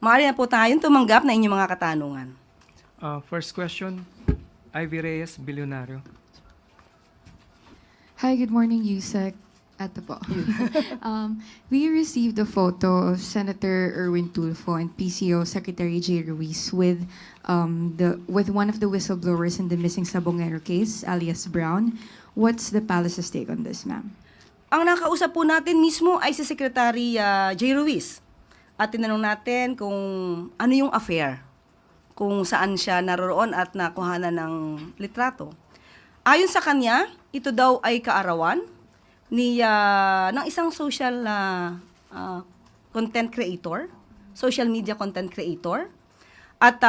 Maaari na po tayong tumanggap na inyong mga katanungan. First question, Ivy Reyes, Bilyonaryo. Hi, good morning, Yusek. Ato po. We received a photo of Senator Erwin Tulfo and PCO Secretary Jay Ruiz with one of the whistleblowers in the missing Sabongero case, alias Brown. What's the palace's take on this, ma'am? Ang nakausap po natin mismo ay si Secretary Jay Ruiz. At tinanong natin kung ano yung affair, kung saan siya naroon at nakuhanan ng litrato. Ayon sa kanya, ito daw ay kaarawan ng isang social content creator, social media content creator. At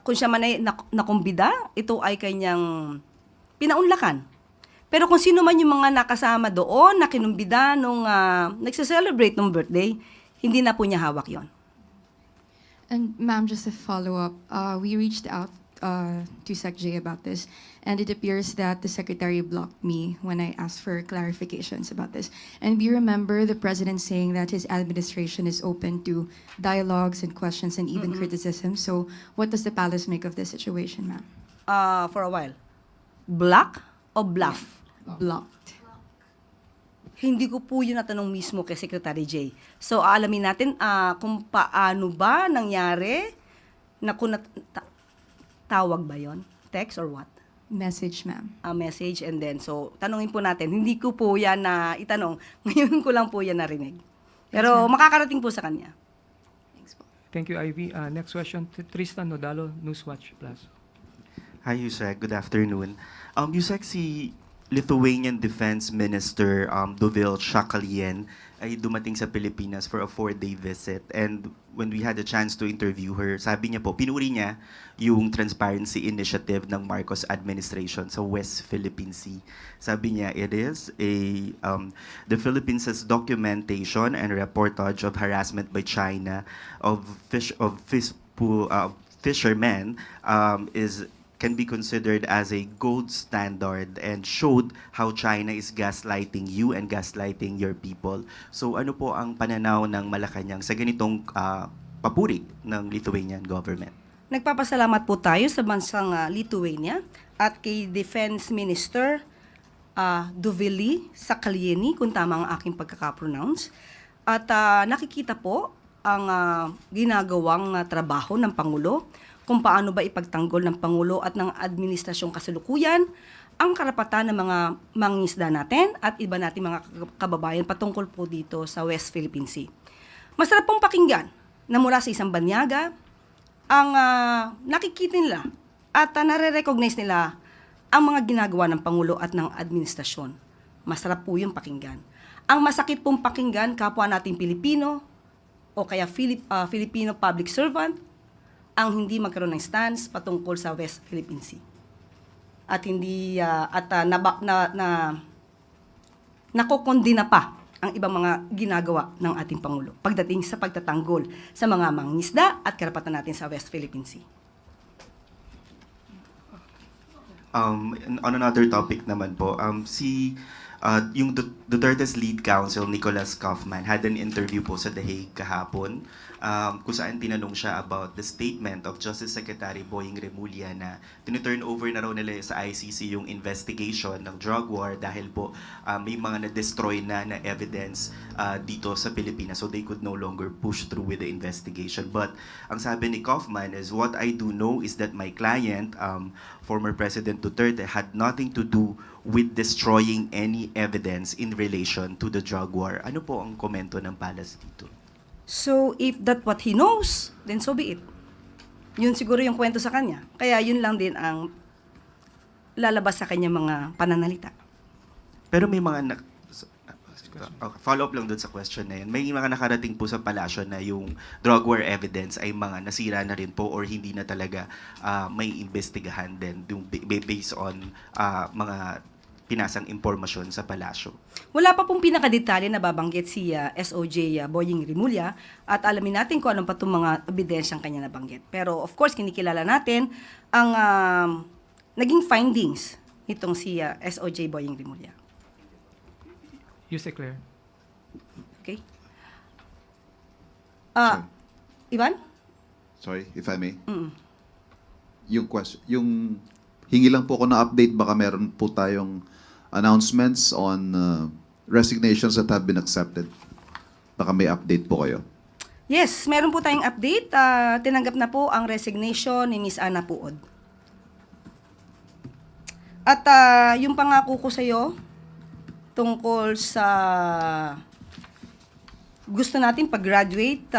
kung siya man ay nakumbida, ito ay kanyang pinaunlakan. Pero kung sino man yung mga nakasama doon, na kinumbida nung nagse-celebrate ng birthday, hindi na po niya hawak yon. And ma'am, just a follow-up. We reached out to Sec J about this, and it appears that the secretary blocked me when I asked for clarifications about this. And we remember the president saying that his administration is open to dialogues and questions and even criticism. So what does the palace make of this situation, ma'am? For a while. Block o bluff? Blocked. Hindi ko po yun natanong mismo kay Secretary Jay. So, aalamin natin kung paano ba nangyari na tawag ba yon? Text or what? Message, ma'am. A message and then, so, tanungin po natin. Hindi ko po yan na itanong. Ngayon ko lang po yan narinig. Pero makakarating po sa kanya. Thanks po. Thank you, Ivy. Next question, Tristan Nodalo, Newswatch Plus. Hi, Yusek. Good afternoon. Yusek, si Lithuanian Defense Minister Dovile Shakalien ay dumating sa Pilipinas for a 4-day visit. And when we had a chance to interview her, sabi niya po, pinuri niya yung transparency initiative ng Marcos administration sa West Philippine Sea. Sabi niya, it is the Philippines' documentation and reportage of harassment by China of fishermen can be considered as a gold standard and showed how China is gaslighting you and gaslighting your people. So ano po ang pananaw ng Malacanang sa ganitong papuri ng Lithuanian government? Nagpapasalamat po tayo sa bansang Lithuania at kay Defense Minister Dovile Sakalieni, kung tama ang aking pagkakapronounce. At nakikita po ang ginagawang trabaho ng Pangulo, kung paano ba ipagtanggol ng Pangulo at ng administrasyong kasalukuyan ang karapatan ng mga mangingisda natin at iba nating mga kababayan patungkol po dito sa West Philippine Sea. Masarap pong pakinggan na mula sa isang banyaga ang nakikita nila at nare-recognize nila ang mga ginagawa ng Pangulo at ng administrasyon. Masarap po yung pakinggan. Ang masakit pong pakinggan, kapwa nating Pilipino o kaya Filipino public servant, ang hindi magkaroon ng stance patungkol sa West Philippine Sea. At hindi nakokondina pa ang ibang mga ginagawa ng ating Pangulo pagdating sa pagtatanggol sa mga mangingisda at karapatan natin sa West Philippine Sea. On another topic naman po, yung Duterte's lead counsel, Nicholas Kaufman, had an interview po sa The Hague kahapon kung saan tinanong siya about the statement of Justice Secretary Boying Remulla na tiniturn over na raw nila sa ICC yung investigation ng drug war dahil po may mga na-destroy na evidence dito sa Pilipinas, so they could no longer push through with the investigation. But ang sabi ni Kaufman is, what I do know is that my client, former President Duterte, had nothing to do with destroying any evidence in relation to the drug war. Ano po ang komento ng Palace dito? So, if that what he knows, then so be it. Yun siguro yung kwento sa kanya. Kaya yun lang din ang lalabas sa kanya mga pananalita. Pero may mga follow-up lang doon sa question na yun. May mga nakarating po sa palasyo na yung drug war evidence ay mga nasira na rin po or hindi na talaga may investigahan din based on mga pinasang impormasyon sa palasyo. Wala pa pong pinakadetalye na babanggit si SOJ Boying Remulla at alamin natin kung anong pa itong mga ebidensyang kanya nabanggit. Pero of course, kinikilala natin ang naging findings nitong si SOJ Boying Remulla. Yusek Claire. Okay? Sure. Ivan? Sorry, if I may. Yung hingi lang po ako ng update, baka meron po tayong announcements on resignations that have been accepted. Baka may update po kayo. Yes, meron po tayong update. Tinanggap na po ang resignation ni Miss Ana Puod. At yung pangako ko sa iyo tungkol sa gusto natin pag-graduate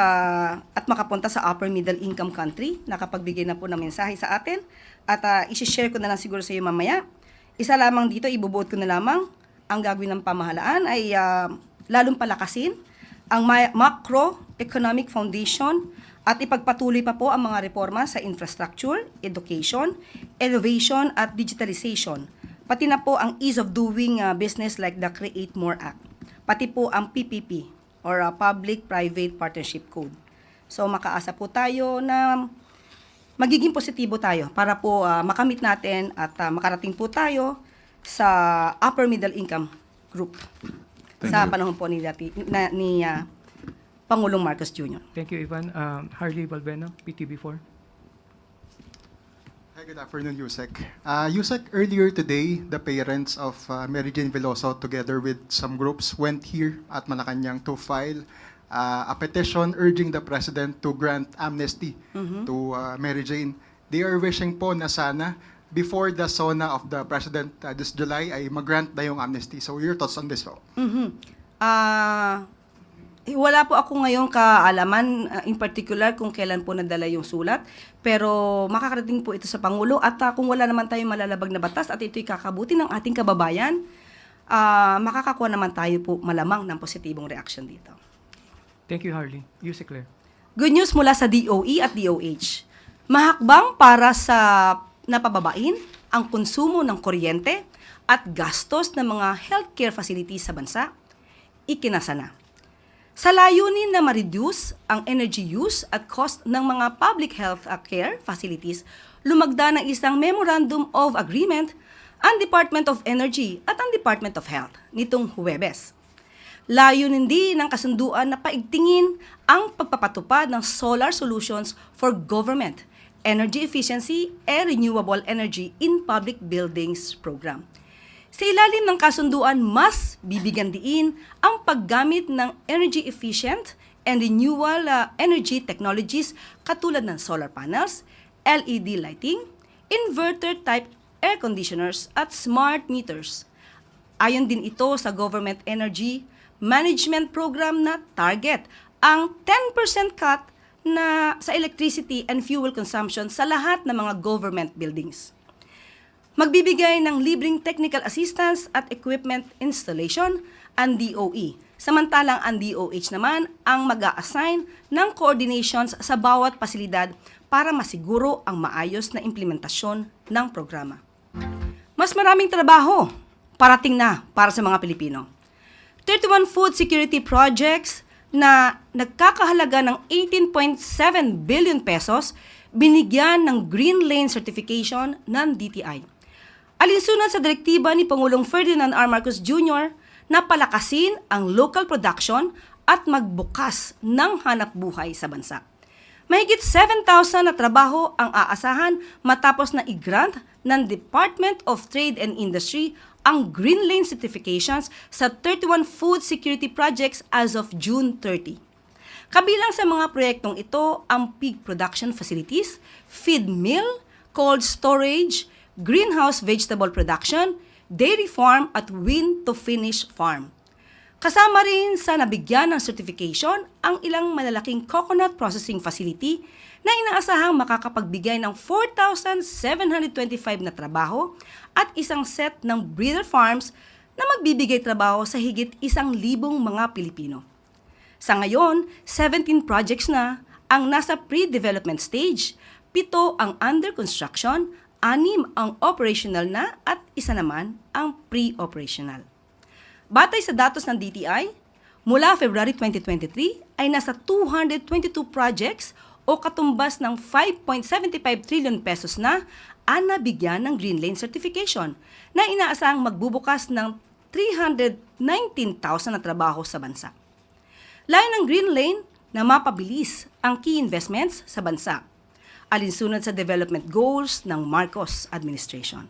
at makapunta sa upper middle income country, nakapagbigay na po ng mensahe sa atin at isi-share ko na lang siguro sa iyo mamaya. Isa lamang dito, ibubuot ko na lamang, ang gagawin ng pamahalaan ay lalong palakasin ang macroeconomic foundation at ipagpatuloy pa po ang mga reforma sa infrastructure, education, innovation at digitalization. Pati na po ang ease of doing business like the Create More Act. Pati po ang PPP or Public-Private Partnership Code. So makaasa po tayo na magiging positibo tayo para po makamit natin at makarating po tayo sa upper middle income group. Thank Sa you. panahon po ni Pangulong Marcos Jr. Thank you, Ivan. Harley Valvena, PTB4. Hi, good afternoon, Yusek. Yusek, earlier today, the parents of Mary Jane Veloso, together with some groups, went here at Malacanang to file a petition urging the President to grant amnesty to Mary Jane. They are wishing po na sana, before the SONA of the President this July, ay mag-grant na yung amnesty. So, your thoughts on this po? Wala po ako ngayong kaalaman in particular kung kailan po nadala yung sulat, pero makakarating po ito sa Pangulo at kung wala naman tayong malalabag na batas at ito'y kakabuti ng ating kababayan, makakakuha naman tayo po malamang ng positibong reaction dito. Thank you, Harley. Yusek Claire. Good news mula sa DOE at DOH. Mahakbang para sa napababain ang konsumo ng kuryente at gastos ng mga healthcare facilities sa bansa, ikinasa na. Sa layunin na ma-reduce ang energy use at cost ng mga public health care facilities, lumagda ng isang Memorandum of Agreement ang Department of Energy at ang Department of Health nitong Huwebes. Layunin din ng kasunduan na paigtingin ang pagpapatupad ng solar solutions for government, energy efficiency, and renewable energy in public buildings program. Sa ilalim ng kasunduan, mas bibigyan diin ang paggamit ng energy efficient and renewable energy technologies katulad ng solar panels, LED lighting, inverter-type air conditioners at smart meters. Ayon din ito sa Government Energy Management Program na target ang 10% cut na sa electricity and fuel consumption sa lahat ng mga government buildings. Magbibigay ng libreng technical assistance at equipment installation ang DOE. Samantalang ang DOH naman ang mag-a-assign ng coordinations sa bawat pasilidad para masiguro ang maayos na implementasyon ng programa. Mas maraming trabaho parating na para sa mga Pilipino. 31 food security projects na nagkakahalaga ng 18.7 billion pesos binigyan ng Green Lane certification ng DTI. Alinsunod sa direktiba ni Pangulong Ferdinand R. Marcos Jr. na palakasin ang local production at magbukas ng hanap buhay sa bansa. Mahigit 7,000 na trabaho ang aasahan matapos na i-grant ng Department of Trade and Industry ang Green Lane certifications sa 31 food security projects as of June 30. Kabilang sa mga proyektong ito ang pig production facilities, feed mill, cold storage, greenhouse vegetable production, dairy farm at wind-to-finish farm. Kasama rin sa nabigyan ng certification ang ilang malalaking coconut processing facility na inaasahang makakapagbigay ng 4,725 na trabaho at isang set ng breeder farms na magbibigay trabaho sa higit 1,000 mga Pilipino. Sa ngayon, 17 projects na ang nasa pre-development stage, 7 ang under construction, 6 ang operational na at 1 naman ang pre-operational. Batay sa datos ng DTI, mula February 2023 ay nasa 222 projects o katumbas ng 5.75 trillion pesos na ang nabigyan ng Green Lane certification na inaasahang magbubukas ng 319,000 na trabaho sa bansa. Layo ng Green Lane na mapabilis ang key investments sa bansa, alinsunod sa development goals ng Marcos administration.